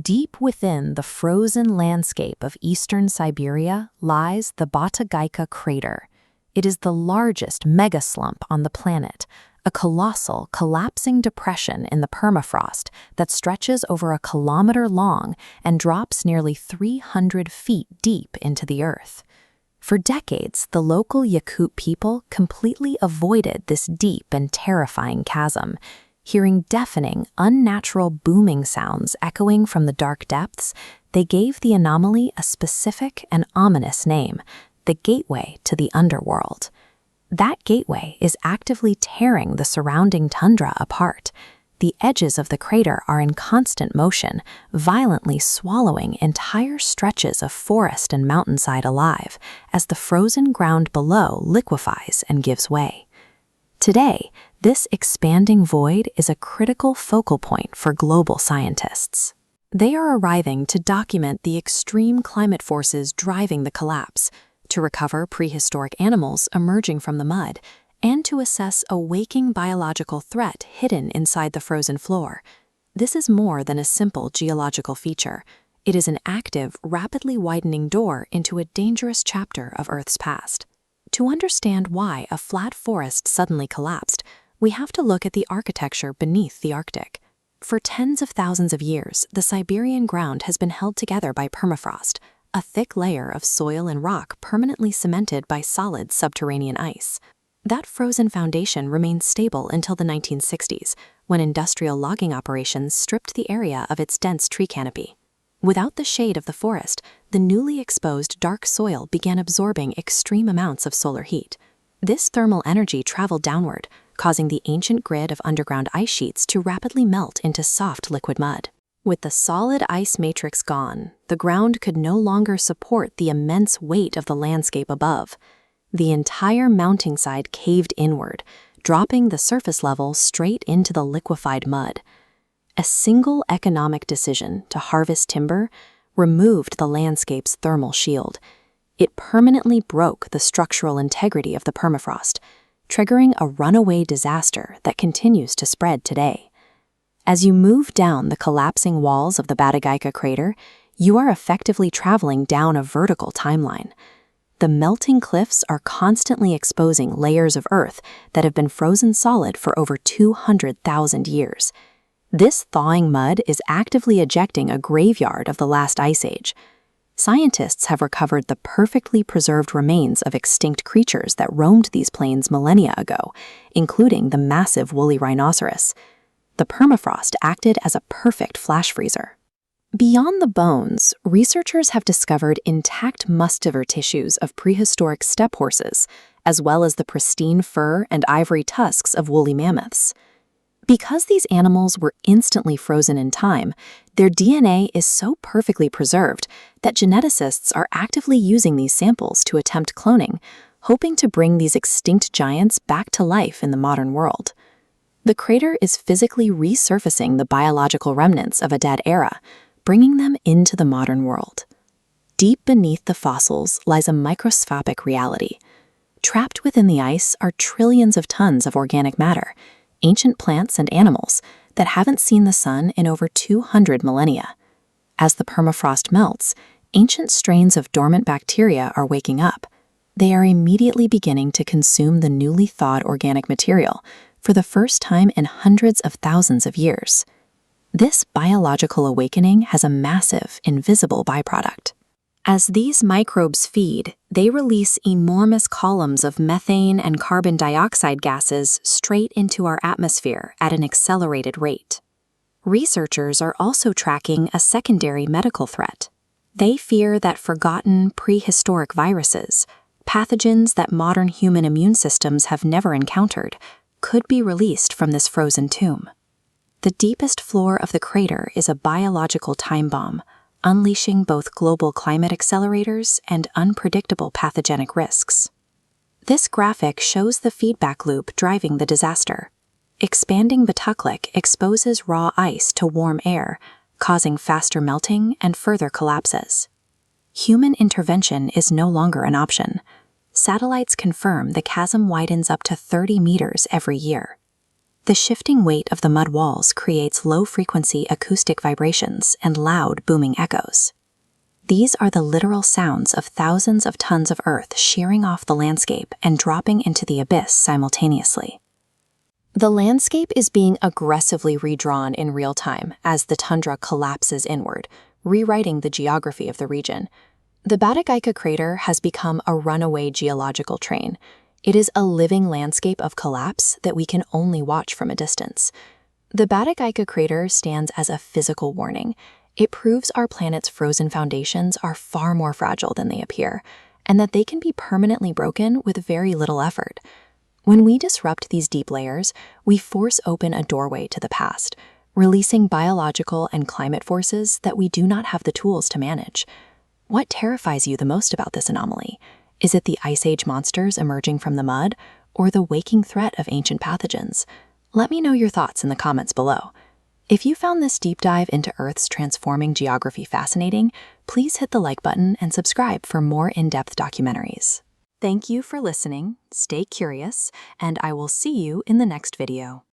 Deep within the frozen landscape of eastern Siberia lies the Batagaika crater. It is the largest megaslump on the planet, a colossal, collapsing depression in the permafrost that stretches over a kilometer long and drops nearly 300 feet deep into the earth. For decades, the local Yakut people completely avoided this deep and terrifying chasm. Hearing deafening, unnatural booming sounds echoing from the dark depths, they gave the anomaly a specific and ominous name, the gateway to the Underworld. That gateway is actively tearing the surrounding tundra apart. The edges of the crater are in constant motion, violently swallowing entire stretches of forest and mountainside alive as the frozen ground below liquefies and gives way. Today, this expanding void is a critical focal point for global scientists. They are arriving to document the extreme climate forces driving the collapse, to recover prehistoric animals emerging from the mud, and to assess a waking biological threat hidden inside the frozen floor. This is more than a simple geological feature. It is an active, rapidly widening door into a dangerous chapter of Earth's past. To understand why a flat forest suddenly collapsed, we have to look at the architecture beneath the Arctic. For tens of thousands of years, the Siberian ground has been held together by permafrost, a thick layer of soil and rock permanently cemented by solid subterranean ice. That frozen foundation remained stable until the 1960s, when industrial logging operations stripped the area of its dense tree canopy. Without the shade of the forest, the newly exposed dark soil began absorbing extreme amounts of solar heat. This thermal energy traveled downward, causing the ancient grid of underground ice sheets to rapidly melt into soft liquid mud. With the solid ice matrix gone, the ground could no longer support the immense weight of the landscape above. The entire mountainside caved inward, dropping the surface level straight into the liquefied mud. A single economic decision to harvest timber removed the landscape's thermal shield. It permanently broke the structural integrity of the permafrost, triggering a runaway disaster that continues to spread today. As you move down the collapsing walls of the Batagaika crater, you are effectively traveling down a vertical timeline. The melting cliffs are constantly exposing layers of earth that have been frozen solid for over 200,000 years. This thawing mud is actively ejecting a graveyard of the last ice age. Scientists have recovered the perfectly preserved remains of extinct creatures that roamed these plains millennia ago, including the massive woolly rhinoceros. The permafrost acted as a perfect flash freezer. Beyond the bones, researchers have discovered intact muscular tissues of prehistoric steppe horses, as well as the pristine fur and ivory tusks of woolly mammoths. Because these animals were instantly frozen in time, their DNA is so perfectly preserved that geneticists are actively using these samples to attempt cloning, hoping to bring these extinct giants back to life in the modern world. The crater is physically resurfacing the biological remnants of a dead era, bringing them into the modern world. Deep beneath the fossils lies a microscopic reality. Trapped within the ice are trillions of tons of organic matter, ancient plants and animals that haven't seen the sun in over 200 millennia. As the permafrost melts, ancient strains of dormant bacteria are waking up. They are immediately beginning to consume the newly thawed organic material for the first time in hundreds of thousands of years. This biological awakening has a massive, invisible byproduct. As these microbes feed, they release enormous columns of methane and carbon dioxide gases straight into our atmosphere at an accelerated rate. Researchers are also tracking a secondary medical threat. They fear that forgotten prehistoric viruses, pathogens that modern human immune systems have never encountered, could be released from this frozen tomb. The deepest floor of the crater is a biological time bomb, unleashing both global climate accelerators and unpredictable pathogenic risks. This graphic shows the feedback loop driving the disaster. Expanding Batagaika exposes raw ice to warm air, causing faster melting and further collapses. Human intervention is no longer an option. Satellites confirm the chasm widens up to 30 meters every year. The shifting weight of the mud walls creates low-frequency acoustic vibrations and loud, booming echoes. These are the literal sounds of thousands of tons of earth shearing off the landscape and dropping into the abyss simultaneously. The landscape is being aggressively redrawn in real time as the tundra collapses inward, rewriting the geography of the region. The Batagaika crater has become a runaway geological train. It is a living landscape of collapse that we can only watch from a distance. The Batagaika crater stands as a physical warning. It proves our planet's frozen foundations are far more fragile than they appear, and that they can be permanently broken with very little effort. When we disrupt these deep layers, we force open a doorway to the past, releasing biological and climate forces that we do not have the tools to manage. What terrifies you the most about this anomaly? Is it the Ice Age monsters emerging from the mud, or the waking threat of ancient pathogens? Let me know your thoughts in the comments below. If you found this deep dive into Earth's transforming geography fascinating, please hit the like button and subscribe for more in-depth documentaries. Thank you for listening, stay curious, and I will see you in the next video.